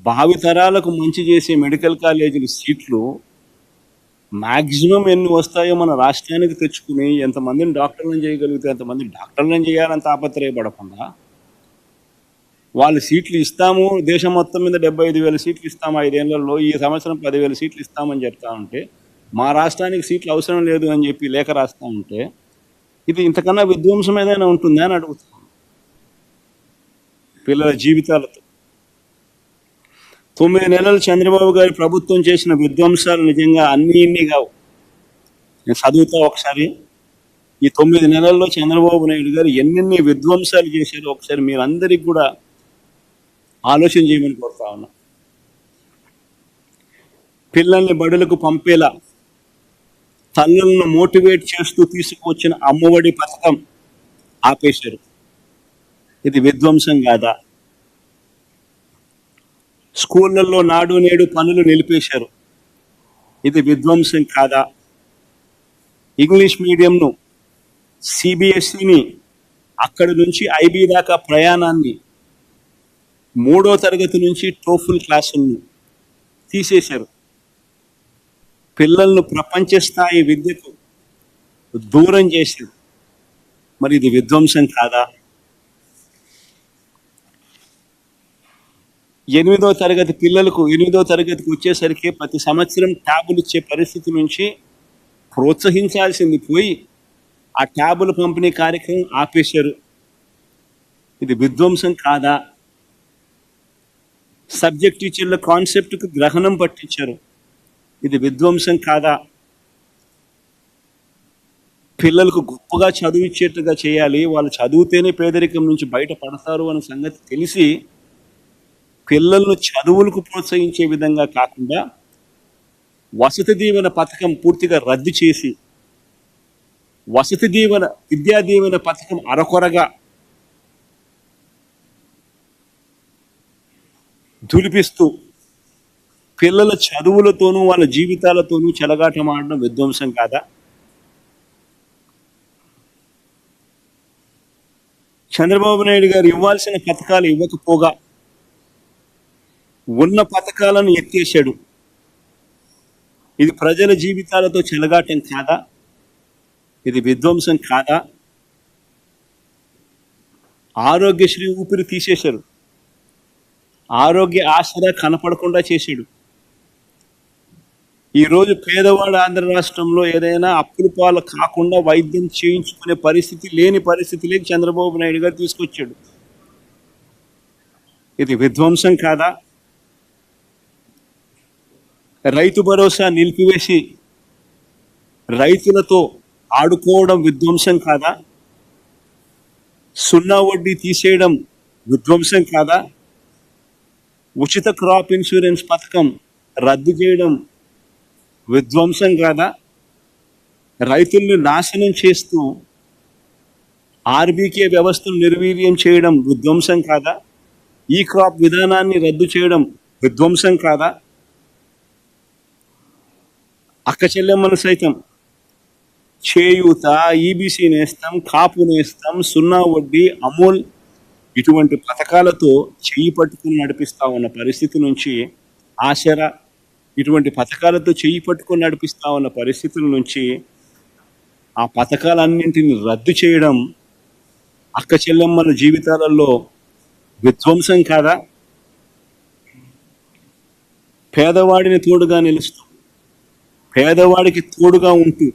భావితరాలకు మంచి చేసే మెడికల్ కాలేజీలు సీట్లు మ్యాక్సిమం ఎన్ని వస్తాయో మన రాష్ట్రానికి తెచ్చుకుని ఎంతమందిని డాక్టర్లను చేయగలిగితే ఎంతమంది డాక్టర్లను చేయాలని తాపత్రయపడకుండా వాళ్ళు సీట్లు ఇస్తాము, దేశం మొత్తం మీద 75,000 సీట్లు ఇస్తాము 5 ఏళ్లలో, ఈ సంవత్సరం 10,000 సీట్లు ఇస్తామని చెప్తా ఉంటే మా రాష్ట్రానికి సీట్లు అవసరం లేదు అని చెప్పి లేఖ రాస్తా ఉంటే ఇది ఇంతకన్నా విధ్వంసం ఏదైనా ఉంటుందా అని అడుగుతాం. పిల్లల జీవితాలతో 9 నెలలు చంద్రబాబు గారి ప్రభుత్వం చేసిన విధ్వంసాలు నిజంగా అన్నీ కావు. నేను చదువుతా ఒకసారి. ఈ 9 నెలల్లో చంద్రబాబు నాయుడు గారు ఎన్నెన్ని విధ్వంసాలు చేశారో ఒకసారి మీరందరికీ కూడా ఆలోచన చేయమని కోరుతా ఉన్నా. పిల్లల్ని బడులకు పంపేలా తల్లులను మోటివేట్ చేస్తూ తీసుకువచ్చిన అమ్మఒడి పథకం ఆపేశారు. ఇది విధ్వంసం కాదా? స్కూళ్ళల్లో నాడు నేడు పనులు నిలిపేశారు. ఇది విధ్వంసం కాదా? ఇంగ్లీష్ మీడియంను సిబిఎస్ఈని అక్కడి నుంచి ఐబీ దాకా ప్రయాణాన్ని 3వ తరగతి నుంచి టోఫుల్ క్లాసులను తీసేశారు. పిల్లలను ప్రపంచ స్థాయి విద్యకు దూరం చేశారు. మరి ఇది విధ్వంసం కాదా? 8వ తరగతి పిల్లలకు 8వ తరగతికి వచ్చేసరికి ప్రతి సంవత్సరం ట్యాబులు ఇచ్చే పరిస్థితి నుంచి ప్రోత్సహించాల్సింది పోయి ఆ ట్యాబుల పంపిణీ కార్యక్రమం ఆపేశారు. ఇది విధ్వంసం కాదా? సబ్జెక్ట్ టీచర్ల కాన్సెప్ట్కు గ్రహణం పట్టించారు. ఇది విధ్వంసం కాదా? పిల్లలకు గొప్పగా చదివించేట్టుగా చేయాలి, వాళ్ళు చదివితేనే పేదరికం నుంచి బయటపడతారు అనే సంగతి తెలిసి పిల్లలను చదువులకు ప్రోత్సహించే విధంగా కాకుండా వసతి దీవెన పథకం పూర్తిగా రద్దు చేసి విద్యా దీవెన పథకం అరకొరగా దులిపిస్తూ పిల్లల చదువులతోనూ వాళ్ళ జీవితాలతోనూ చెలగాటమాడడం విధ్వంసం కాదా? చంద్రబాబు నాయుడు గారు ఇవ్వాల్సిన పథకాలు ఇవ్వకపోగా ఉన్న పథకాలను ఎత్తేసాడు. ఇది ప్రజల జీవితాలతో చెలగాటం కాదా? ఇది విధ్వంసం కాదా? ఆరోగ్యశ్రీ ఊపిరి తీసేశారు. ఆరోగ్య ఆసరా కనపడకుండా చేశాడు. ఈరోజు పేదవాడు ఆంధ్ర రాష్ట్రంలో ఏదైనా అప్పుల పాలు కాకుండా వైద్యం చేయించుకునే పరిస్థితి లేని పరిస్థితిలోకి చంద్రబాబు నాయుడు గారు తీసుకొచ్చాడు. ఇది విధ్వంసం కాదా? రైతు భరోసా నిలిపివేసి రైతులతో ఆడుకోవడం విధ్వంసం కాదా? 0 వడ్డీ తీసేయడం విధ్వంసం కాదా? ఉచిత క్రాప్ ఇన్సూరెన్స్ పథకం రద్దు చేయడం విధ్వంసం కాదా? రైతుల్ని నాశనం చేస్తూ ఆర్బీకే వ్యవస్థను నిర్వీర్యం చేయడం విధ్వంసం కాదా? ఈ క్రాప్ విధానాన్ని రద్దు చేయడం విధ్వంసం కాదా? అక్క చెల్లెమ్మను సైతం చేయూత, ఈబీసీ నేస్తం, కాపు నేస్తం, 0 వడ్డీ, అమూల్ ఇటువంటి పథకాలతో చెయ్యి పట్టుకుని నడిపిస్తా ఉన్న పరిస్థితి నుంచి ఆసరా ఇటువంటి పథకాలతో చెయ్యి పట్టుకుని నడిపిస్తా ఉన్న పరిస్థితుల నుంచి ఆ పథకాలన్నింటిని రద్దు చేయడం అక్క చెల్లెమ్మల జీవితాలలో విధ్వంసం కాదా? పేదవాడిని తోడుగా నిలుస్తూ పేదవాడికి తోడుగా ఉంటూ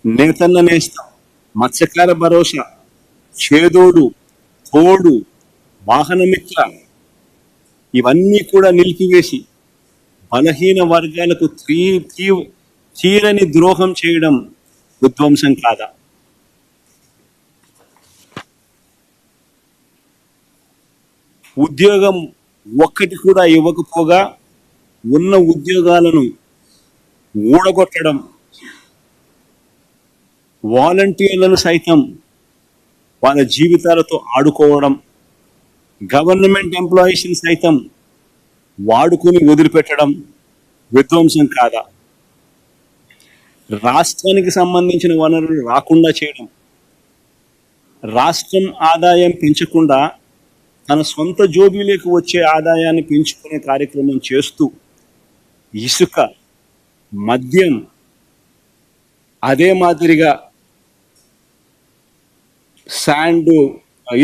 నేతన్న నేస్తం, మత్స్యకార భరోసా, చేదోడు, తోడు, వాహనమిత్ర ఇవన్నీ కూడా నిలిపివేసి బలహీన వర్గాలకు తీరని ద్రోహం చేయడం విధ్వంసం కాదా? ఉద్యోగం ఒక్కటి కూడా ఇవ్వకపోగా ఉన్న ఉద్యోగాలను ఊడగొట్టడం, వాలంటీర్లను సైతం వాళ్ళ జీవితాలతో ఆడుకోవడం, గవర్నమెంట్ ఎంప్లాయీస్ని సైతం వాడుకుని వదిలిపెట్టడం విధ్వంసం కాదా? రాష్ట్రానికి సంబంధించిన వనరులు రాకుండా చేయడం, రాష్ట్రం ఆదాయం పెంచకుండా తన సొంత జోబీలకు వచ్చే ఆదాయాన్ని పెంచుకునే కార్యక్రమం చేస్తూ ఇసుక, మద్యం, అదే మాదిరిగా శాండ్,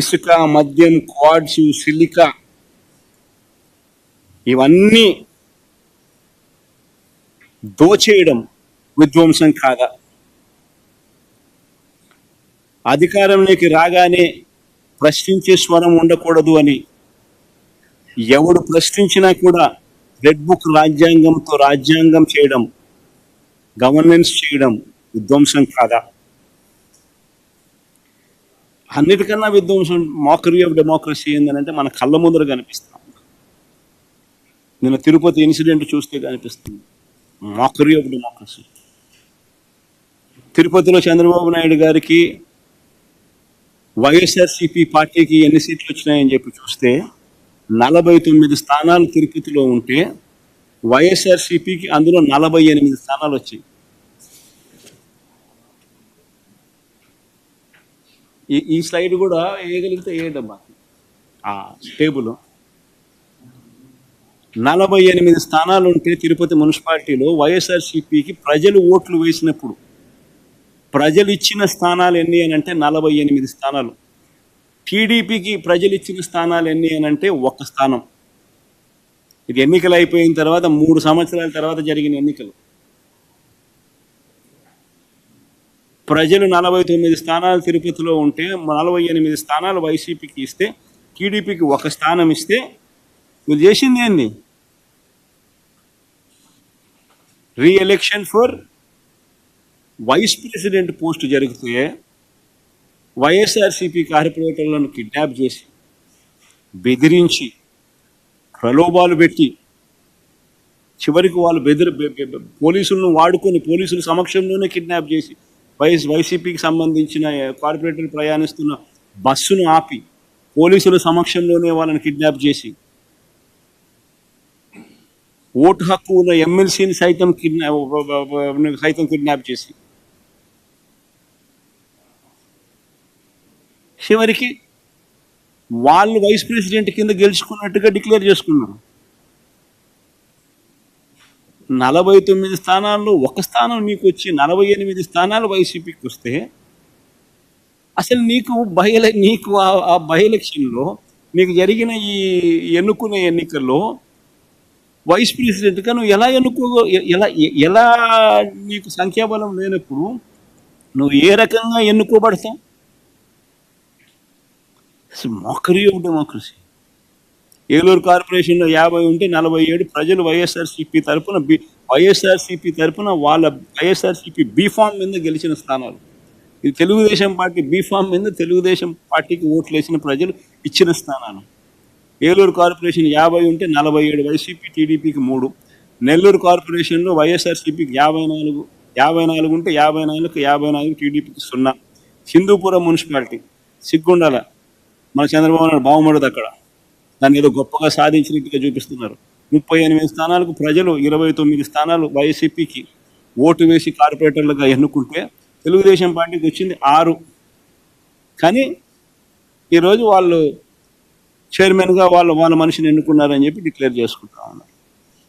ఇసుక, మద్యం, క్వాడ్స్, సిలికా ఇవన్నీ దోచేయడం విధ్వంసం కాదా? అధికారంలోకి రాగానే ప్రశ్నించే స్వరం ఉండకూడదు అని ఎవడు ప్రశ్నించినా కూడా రెడ్ బుక్ రాజ్యాంగంతో రాజ్యాంగం చేయడం, గవర్నెన్స్ చేయడం విధ్వంసం కాదా? అన్నిటికన్నా విధ్వంసం మోకరీ ఆఫ్ డెమోక్రసీ ఏంటంటే మన కళ్ళ ముందర కనిపిస్తాం. నేను తిరుపతి ఇన్సిడెంట్ చూస్తే కనిపిస్తుంది మోకరీ ఆఫ్ డెమోక్రసీ. తిరుపతిలో చంద్రబాబు నాయుడు గారికి వైఎస్ఆర్సీపీ పార్టీకి ఎన్ని సీట్లు వచ్చినాయని చెప్పి చూస్తే 49 స్థానాలు తిరుపతిలో ఉంటే వైఎస్ఆర్సీపీకి అందులో 48 స్థానాలు వచ్చాయి. ఈ స్లైడ్ కూడా వేయగలిగితే వేయడమ్మా. ఆ టేబుల్ 48 స్థానాలు ఉంటే తిరుపతి మున్సిపాలిటీలో వైఎస్ఆర్సీపీకి ప్రజలు ఓట్లు వేసినప్పుడు ప్రజలు ఇచ్చిన స్థానాలు ఎన్ని అని అంటే 48 స్థానాలు. టీడీపీకి ప్రజలు ఇచ్చిన స్థానాలు ఎన్ని అని అంటే 1 స్థానం. ఇది ఎన్నికలు అయిపోయిన తర్వాత 3 సంవత్సరాల తర్వాత జరిగిన ఎన్నికలు. ప్రజలు 49 స్థానాలు తిరుపతిలో ఉంటే 48 స్థానాలు వైసీపీకి ఇస్తే టీడీపీకి 1 స్థానం ఇస్తే మీరు చేసింది ఏంది? Reelection for vice president post జరిగితే వైఎస్ఆర్సీపీ కార్పొరేటర్లను కిడ్నాప్ చేసి, బెదిరించి, ప్రలోభాలు పెట్టి, చివరికి వాళ్ళు పోలీసులను వాడుకొని పోలీసుల సమక్షంలోనే కిడ్నాప్ చేసి వైసీపీకి సంబంధించిన కార్పొరేటర్లు ప్రయాణిస్తున్న బస్సును ఆపి పోలీసుల సమక్షంలోనే వాళ్ళని కిడ్నాప్ చేసి, ఓటు హక్కు ఉన్న ఎమ్మెల్సీని సైతం కిడ్నాప్ చేసి, చివరికి వాళ్ళు వైస్ ప్రెసిడెంట్ కింద గెలుచుకున్నట్టుగా డిక్లేర్ చేసుకున్నారు. 49 స్థానాల్లో 1 స్థానం నీకు వచ్చి 48 స్థానాలు వైసీపీకి వస్తే అసలు నీకు ఆ బై ఎలక్షన్లో నీకు జరిగిన ఈ ఎన్నుకునే ఎన్నికల్లో వైస్ ప్రెసిడెంట్గా నువ్వు ఎలా నీకు సంఖ్యాబలం లేనప్పుడు నువ్వు ఏ రకంగా ఎన్నుకోబడతావు? Mockery of democracy. ఏలూరు కార్పొరేషన్లో 50 ఉంటే 47 ప్రజలు వైఎస్ఆర్సీపీ తరపున వాళ్ళ వైఎస్ఆర్సీపీ బీఫామ్ మీద గెలిచిన స్థానాలు. ఇది తెలుగుదేశం పార్టీ బీఫామ్ మీద తెలుగుదేశం పార్టీకి ఓట్లు వేసిన ప్రజలు ఇచ్చిన స్థానాలు. ఏలూరు కార్పొరేషన్ 50 ఉంటే 47 వైసీపీ, టీడీపీకి 3. నెల్లూరు కార్పొరేషన్లో వైఎస్ఆర్సీపీకి 54 ఉంటే 54 టీడీపీకి 0. హిందూపురం మున్సిపాలిటీ సిగ్గుండాల మన చంద్రబాబు నాయుడు బాగుమడదు అక్కడ, దాన్ని ఏదో గొప్పగా సాధించినట్టుగా చూపిస్తున్నారు. 38 స్థానాలకు ప్రజలు 29 స్థానాలు వైసీపీకి ఓటు వేసి కార్పొరేటర్లుగా ఎన్నుకుంటే తెలుగుదేశం పార్టీకి వచ్చింది 6. కానీ ఈరోజు వాళ్ళు చైర్మన్గా వాళ్ళ మనిషిని ఎన్నుకున్నారని చెప్పి డిక్లేర్ చేసుకుంటా ఉన్నారు.